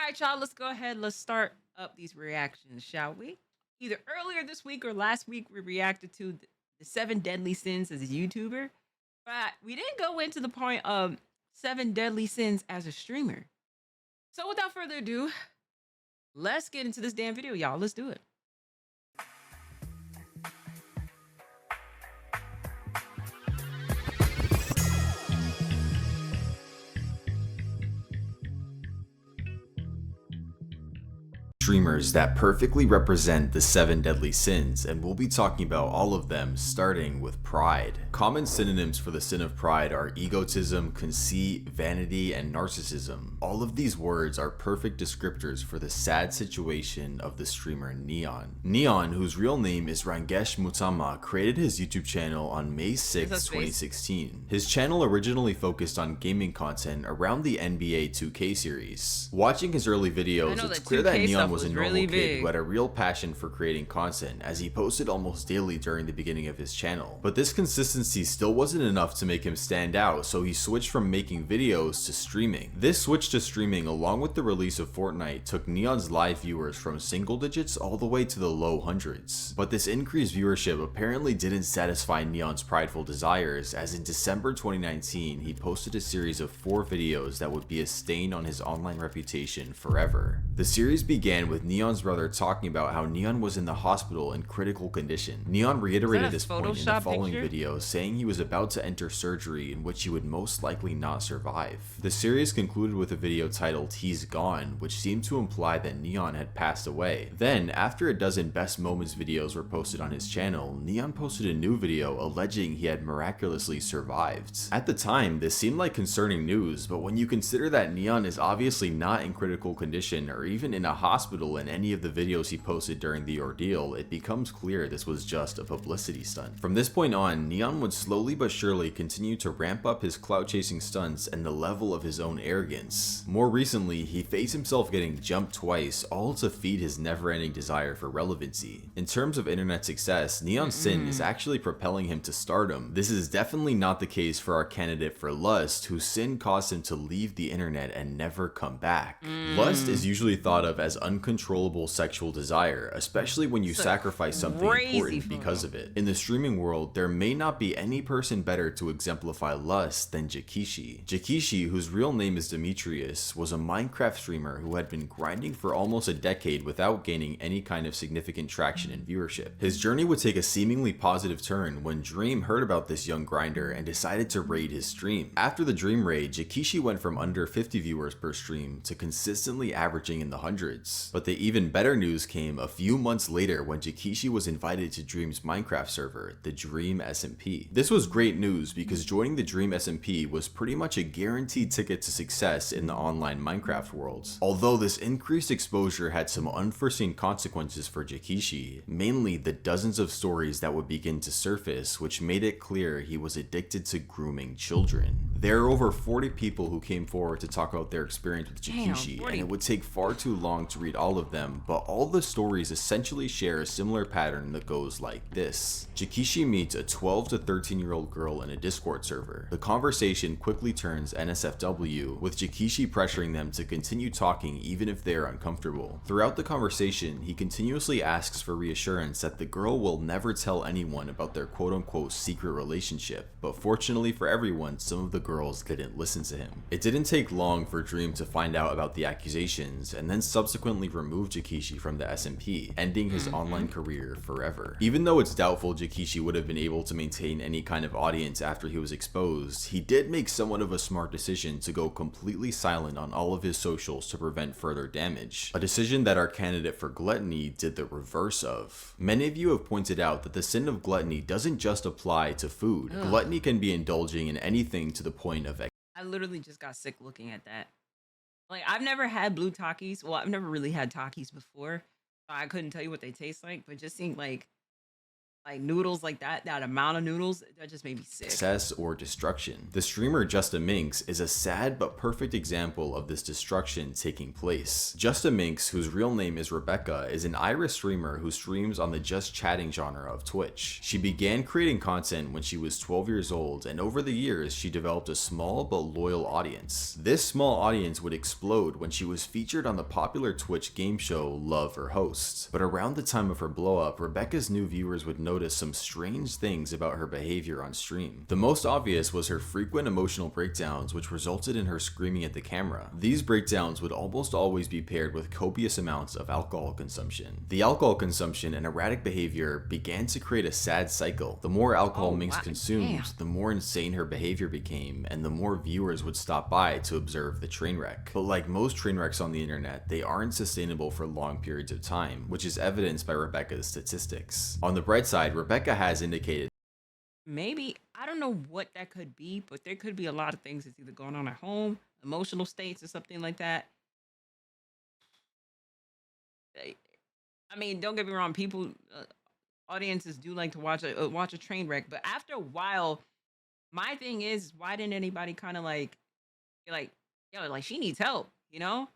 right, y'all, let's go ahead. Let's start up these reactions, shall we? Either earlier this week or last week, we reacted to the seven deadly sins as a YouTuber, but we didn't go into the point of seven deadly sins as a streamer. So without further ado, let's get into this damn video, y'all. Let's do it. Streamers that perfectly represent the 7 deadly sins, and we'll be talking about all of them starting with pride. Common synonyms for the sin of pride are egotism, conceit, vanity, and narcissism. All of these words are perfect descriptors for the sad situation of the streamer Neon. Neon, whose real name is Rangesh Mutama, created his YouTube channel on May 6, 2016. His channel originally focused on gaming content around the NBA 2K series. Watching his early videos, it's clear that Neon was a normal kid who had a real passion for creating content, as he posted almost daily during the beginning of his channel. But this consistency still wasn't enough to make him stand out, so he switched from making videos to streaming. This switch to streaming, along with the release of Fortnite, took Neon's live viewers from single digits all the way to the low hundreds. But this increased viewership apparently didn't satisfy Neon's prideful desires, as in December 2019 he posted a series of 4 videos that would be a stain on his online reputation forever. The series began with Neon's brother talking about how Neon was in the hospital in critical condition. Neon reiterated this point in the following video, saying he was about to enter surgery in which he would most likely not survive. The series concluded with a video titled "He's Gone," which seemed to imply that Neon had passed away. Then, after a dozen best moments videos were posted on his channel, Neon posted a new video alleging he had miraculously survived. At the time, this seemed like concerning news, but when you consider that Neon is obviously not in critical condition or even in a hospital in any of the videos he posted during the ordeal, it becomes clear this was just a publicity stunt. From this point on, Neon would slowly but surely continue to ramp up his clout chasing stunts and the level of his own arrogance. More recently, he faced himself getting jumped twice, all to feed his never-ending desire for relevancy. In terms of internet success, Neon's sin is actually propelling him to stardom. This is definitely not the case for our candidate for Lust, whose sin caused him to leave the internet and never come back. Lust is usually thought of as uncontrollable sexual desire, especially when you sacrifice something important because of it. In the streaming world, there may not be any person better to exemplify lust than Jaishi. Jaishi, whose real name is Demetrius, was a Minecraft streamer who had been grinding for almost a decade without gaining any kind of significant traction and viewership. His journey would take a seemingly positive turn when Dream heard about this young grinder and decided to raid his stream. After the Dream raid, Jaishi went from under 50 viewers per stream to consistently averaging in the hundreds. But the even better news came a few months later when Jaishi was invited to Dream's Minecraft server, the Dream SMP. This was great news because joining the Dream SMP was pretty much a guaranteed ticket to success in the online Minecraft world. Although this increased exposure had some unforeseen consequences for Jaishi, mainly the dozens of stories that would begin to surface, which made it clear he was addicted to grooming children. There are over 40 people who came forward to talk about their experience with Jaishi, and it would take far too long to read all of them, but all the stories essentially share a similar pattern that goes like this. Jaishi meets a 12 to 13-year-old girl in a Discord server. The conversation quickly turns NSFW, with Jaishi pressuring them to continue talking even if they are uncomfortable. Throughout the conversation, he continuously asks for reassurance that the girl will never tell anyone about their quote-unquote secret relationship, but fortunately for everyone, some of the girls didn't listen to him. It didn't take long for Dream to find out about the accusations, and then subsequently removed Jaishi from the SMP, ending his online career forever. Even though it's doubtful Jaishi would have been able to maintain any kind of audience after he was exposed, he did make somewhat of a smart decision to go completely silent on all of his socials to prevent further damage, a decision that our candidate for Gluttony did the reverse of. Many of you have pointed out that the sin of gluttony doesn't just apply to food. Gluttony can be indulging in anything to the point of I literally just got sick looking at that. Like, I've never had blue Takis. Well, I've never really had Takis before. So I couldn't tell you what they taste like, but just seeing like like noodles like that amount of noodles, that just made me sick. Success or destruction. The streamer Justaminx is a sad but perfect example of this destruction taking place. Justaminx, whose real name is Rebecca, is an Irish streamer who streams on the just chatting genre of Twitch. She began creating content when she was 12 years old, and over the years she developed a small but loyal audience. This small audience would explode when she was featured on the popular Twitch game show Love or Host. But around the time of her blow up, Rebecca's new viewers would notice some strange things about her behavior on stream. The most obvious was her frequent emotional breakdowns, which resulted in her screaming at the camera. These breakdowns would almost always be paired with copious amounts of alcohol consumption. The alcohol consumption and erratic behavior began to create a sad cycle. The more alcohol Minx consumed, the more insane her behavior became, and the more viewers would stop by to observe the train wreck. But like most train wrecks on the internet, they aren't sustainable for long periods of time, which is evidenced by Rebecca's statistics. On the bright side, Rebecca has indicated Maybe, I don't know what that could be, but there could be a lot of things that's either going on at home, emotional states or something like that. I mean, don't get me wrong, people, audiences do like to watch a train wreck, but after a while, my thing is, why didn't anybody kind of like be like, yo, like she needs help, you know?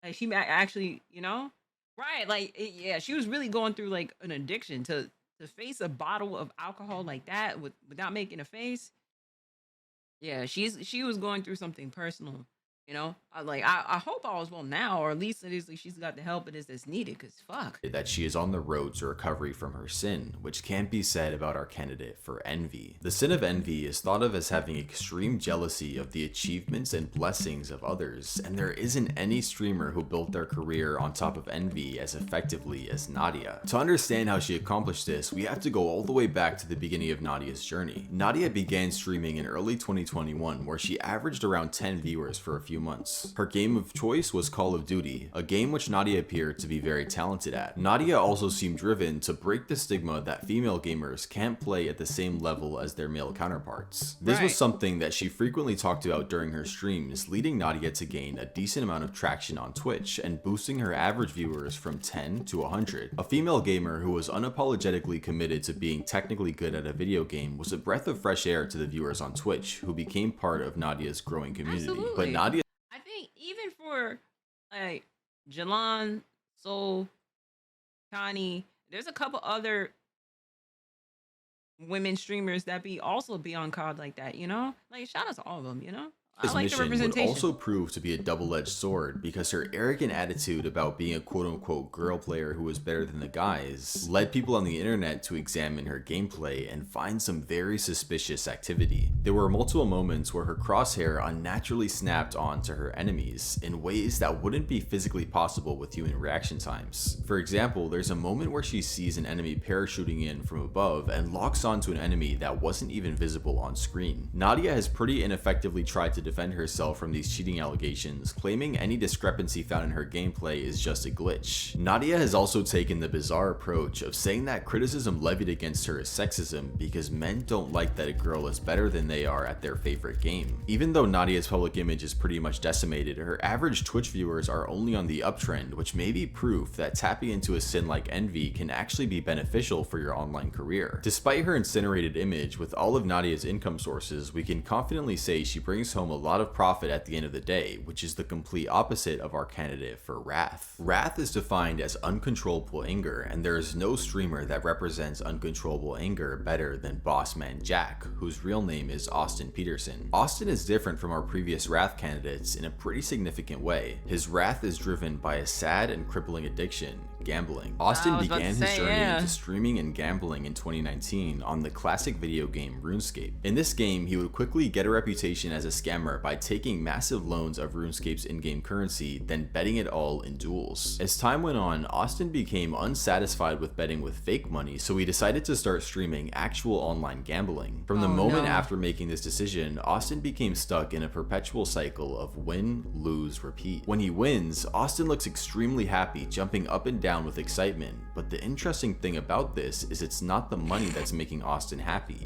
Like she actually, you know? Right, like yeah, she was really going through like an addiction to face a bottle of alcohol like that without making a face. Yeah, she was going through something personal, you know. I hope all is well now, or at least it is like she's got the help it is that's needed. Cause fuck. that she is on the road to recovery from her sin, which can't be said about our candidate for envy. The sin of envy is thought of as having extreme jealousy of the achievements and blessings of others, and there isn't any streamer who built their career on top of envy as effectively as Nadia. To understand how she accomplished this, we have to go all the way back to the beginning of Nadia's journey. Nadia began streaming in early 2021, where she averaged around 10 viewers for a few months. Her game of choice was Call of Duty, a game which Nadia appeared to be very talented at. Nadia also seemed driven to break the stigma that female gamers can't play at the same level as their male counterparts. This was something that she frequently talked about during her streams, leading Nadia to gain a decent amount of traction on Twitch and boosting her average viewers from 10 to 100. A female gamer who was unapologetically committed to being technically good at a video game was a breath of fresh air to the viewers on Twitch, who became part of Nadia's growing community. Absolutely. But Nadia, I think even for like Jalan, Soul, Connie, there's a couple other women streamers that also be on COD like that, you know? Like shout out to all of them, you know? I His like the mission would representation. also prove to be a double-edged sword because her arrogant attitude about being a quote-unquote girl player who was better than the guys led people on the internet to examine her gameplay and find some very suspicious activity. There were multiple moments where her crosshair unnaturally snapped onto her enemies in ways that wouldn't be physically possible with human reaction times. For example, there's a moment where she sees an enemy parachuting in from above and locks onto an enemy that wasn't even visible on screen. Nadia has pretty ineffectively tried to defend herself from these cheating allegations, claiming any discrepancy found in her gameplay is just a glitch. Nadia has also taken the bizarre approach of saying that criticism levied against her is sexism because men don't like that a girl is better than they are at their favorite game. Even though Nadia's public image is pretty much decimated, her average Twitch viewers are only on the uptrend, which may be proof that tapping into a sin like envy can actually be beneficial for your online career. Despite her incinerated image, with all of Nadia's income sources, we can confidently say she brings home a lot of profit at the end of the day, which is the complete opposite of our candidate for wrath. Wrath is defined as uncontrollable anger, and there is no streamer that represents uncontrollable anger better than Bossman Jack, whose real name is Austin Peterson. Austin is different from our previous wrath candidates in a pretty significant way. His wrath is driven by a sad and crippling addiction, gambling. Austin began his journey into streaming and gambling in 2019 on the classic video game RuneScape. In this game, he would quickly get a reputation as a scammer by taking massive loans of RuneScape's in-game currency, then betting it all in duels. As time went on, Austin became unsatisfied with betting with fake money, so he decided to start streaming actual online gambling. From the moment after making this decision, Austin became stuck in a perpetual cycle of win, lose, repeat. When he wins, Austin looks extremely happy, jumping up and down with excitement, but the interesting thing about this is it's not the money that's making Austin happy.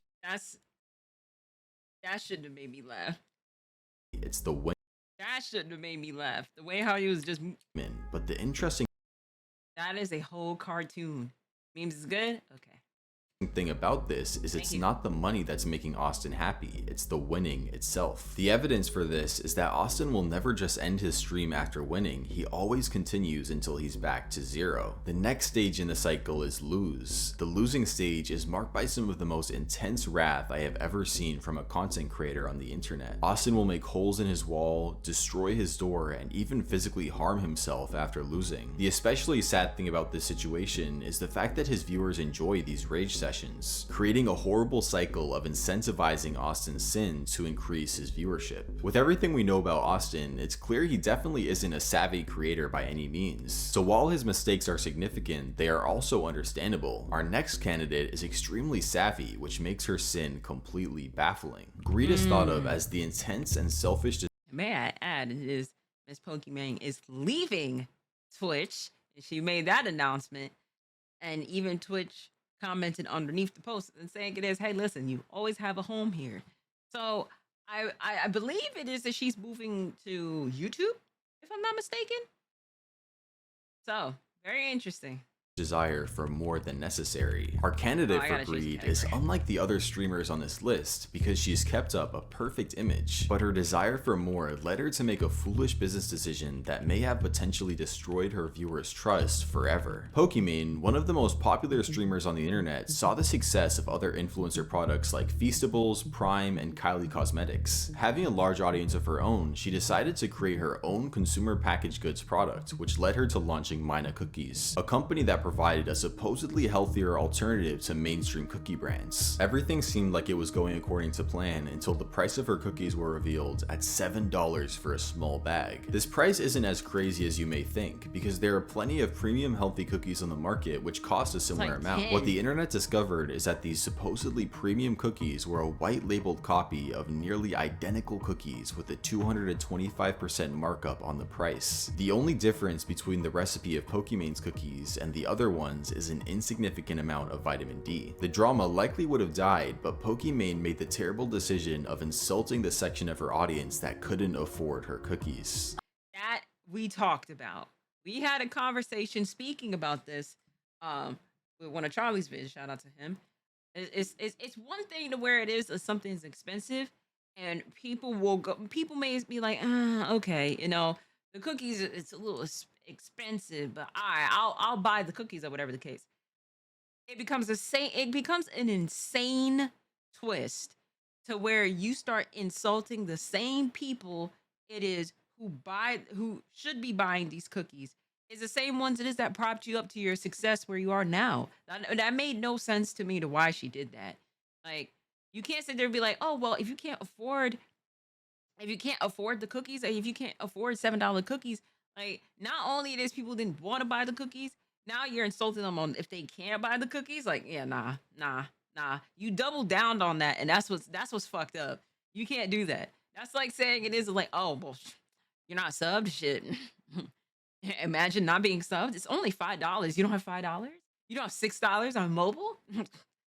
That shouldn't have made me laugh. It's the win. That shouldn't have made me laugh. The way how he was just. But the interesting. That is a whole cartoon. Memes is good? Okay. thing about this is it's not the money that's making Austin happy, it's the winning itself. The evidence for this is that Austin will never just end his stream after winning, he always continues until he's back to zero. The next stage in the cycle is lose. The losing stage is marked by some of the most intense wrath I have ever seen from a content creator on the internet. Austin will make holes in his wall, destroy his door, and even physically harm himself after losing. The especially sad thing about this situation is the fact that his viewers enjoy these rage sessions, creating a horrible cycle of incentivizing Austin's sin to increase his viewership. With everything we know about Austin, it's clear he definitely isn't a savvy creator by any means. So while his mistakes are significant, they are also understandable. Our next candidate is extremely savvy, which makes her sin completely baffling. Greed is thought of as the intense and selfish. May I add, is Miss Pokimane is leaving Twitch. She made that announcement, and even Twitch commented underneath the post and saying it is, hey, listen, you always have a home here. So I believe it is that she's moving to YouTube, if I'm not mistaken. So very interesting. Desire for more than necessary. Our candidate for greed is unlike the other streamers on this list because she's kept up a perfect image, but her desire for more led her to make a foolish business decision that may have potentially destroyed her viewers' trust forever. Pokimane, one of the most popular streamers on the internet, saw the success of other influencer products like Feastables, Prime, and Kylie Cosmetics. Having a large audience of her own, she decided to create her own consumer packaged goods product, which led her to launching Mina Cookies, a company that provided a supposedly healthier alternative to mainstream cookie brands. Everything seemed like it was going according to plan until the price of her cookies were revealed at $7 for a small bag. This price isn't as crazy as you may think, because there are plenty of premium healthy cookies on the market which cost a similar amount. What the internet discovered is that these supposedly premium cookies were a white labeled copy of nearly identical cookies with a 225% markup on the price. The only difference between the recipe of Pokimane's cookies and the other ones is an insignificant amount of vitamin D. The drama likely would have died, but Pokimane made the terrible decision of insulting the section of her audience that couldn't afford her cookies. That we talked about. We had a conversation speaking about this with one of Charlie's vids. Shout out to him. It's one thing to where it is something's expensive, and people may be like, okay, you know, the cookies, it's a little expensive, but I'll buy the cookies or whatever the case. It becomes an insane twist to where you start insulting the same people it is who should be buying these cookies. It's the same ones it is that propped you up to your success where you are now. That made no sense to me to why she did that. Like, you can't sit there and be like, oh well, if you can't afford the cookies, or if you can't afford $7 cookies, like, not only it is people didn't want to buy the cookies, now you're insulting them on if they can't buy the cookies. Like, yeah, nah. You double down on that, and that's what's fucked up. You can't do that. That's like saying it is like, oh well, you're not subbed. Shit. Imagine not being subbed. It's only $5. You don't have $5. You don't have $6 on mobile.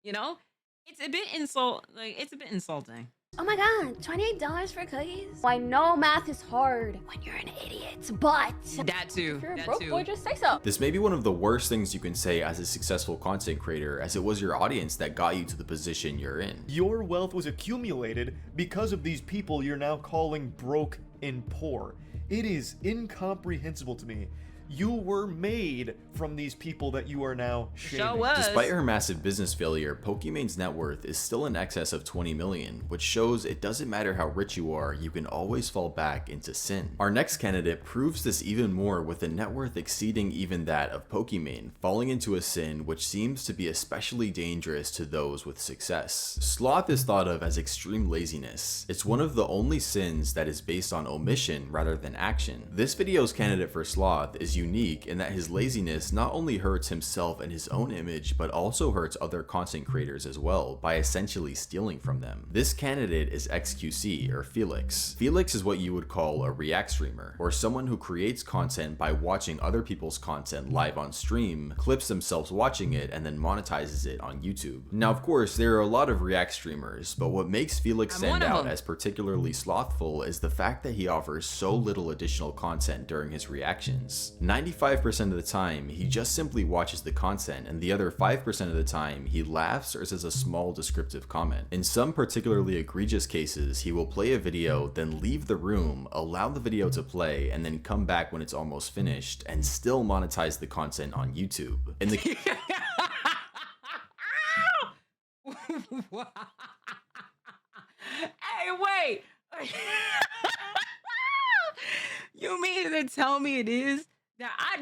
You know, it's a bit insulting. Oh my god, $28 for cookies? Well, I know math is hard when you're an idiot, but that too. If you're a broke boy, just say so. This may be one of the worst things you can say as a successful content creator, as it was your audience that got you to the position you're in. Your wealth was accumulated because of these people you're now calling broke and poor. It is incomprehensible to me. You were made from these people that you are now shaming. Sure was. Despite her massive business failure, Pokimane's net worth is still in excess of 20 million, which shows it doesn't matter how rich you are, you can always fall back into sin. Our next candidate proves this even more with a net worth exceeding even that of Pokimane, falling into a sin which seems to be especially dangerous to those with success. Sloth is thought of as extreme laziness. It's one of the only sins that is based on omission rather than action. This video's candidate for Sloth is unique in that his laziness not only hurts himself and his own image, but also hurts other content creators as well by essentially stealing from them. This candidate is XQC, or Felix. Felix is what you would call a react streamer, or someone who creates content by watching other people's content live on stream, clips themselves watching it, and then monetizes it on YouTube. Now, of course, there are a lot of react streamers, but what makes Felix stand out as particularly slothful is the fact that he offers so little additional content during his reactions. 95% of the time, he just simply watches the content, and the other 5% of the time, he laughs or says a small descriptive comment. In some particularly egregious cases, he will play a video, then leave the room, allow the video to play, and then come back when it's almost finished, and still monetize the content on YouTube. In the Hey, wait. You mean to tell me it is?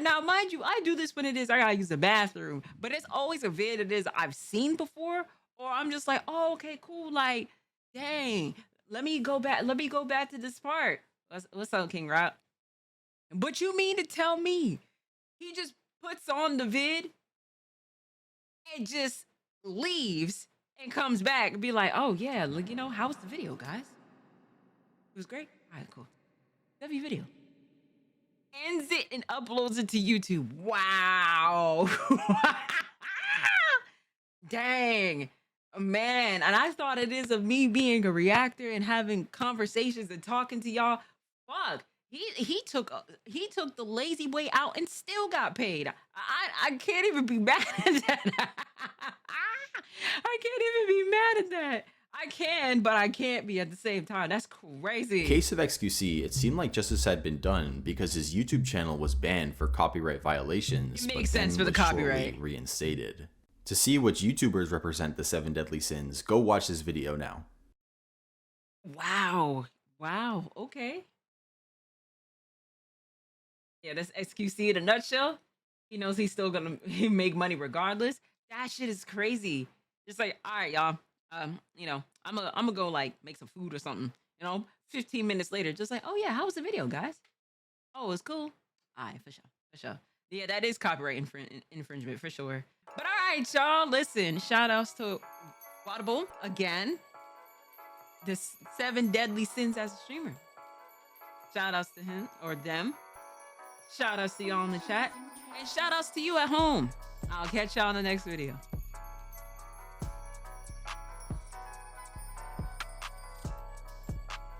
Now, mind you, I do this when it is I gotta use the bathroom, but it's always a vid it is I've seen before, or I'm just like, oh, okay, cool. Like, dang, let me go back. Let me go back to this part. What's up, King Rock? But you mean to tell me he just puts on the vid and just leaves and comes back and be like, oh yeah, look, how was the video, guys? It was great. All right, cool. W video. Ends it and uploads it to YouTube. Wow. Dang. Man. And I thought it is of me being a reactor and having conversations and talking to y'all. Fuck. He took the lazy way out and still got paid. I can't even be mad at that. I can't even be mad at that. I can, but I can't be at the same time. That's crazy. case of XQC, it seemed like justice had been done because his YouTube channel was banned for copyright violations. It makes sense for the copyright. Reinstated. To see which YouTubers represent the 7 deadly sins, go watch this video now. Wow. Okay. Yeah, that's XQC in a nutshell. He knows he's still gonna make money regardless. That shit is crazy. Just like, all right, y'all. I'm gonna go like make some food or something. 15 minutes later, just like, oh yeah, how was the video, guys? Oh, it's cool. All right, for sure. Yeah, that is copyright infringement for sure. But all right, y'all, listen. Shout outs to Audible again. The 7 deadly sins as a streamer. Shout outs to him or them. Shout outs to y'all in the chat. And shout outs to you at home. I'll catch y'all in the next video.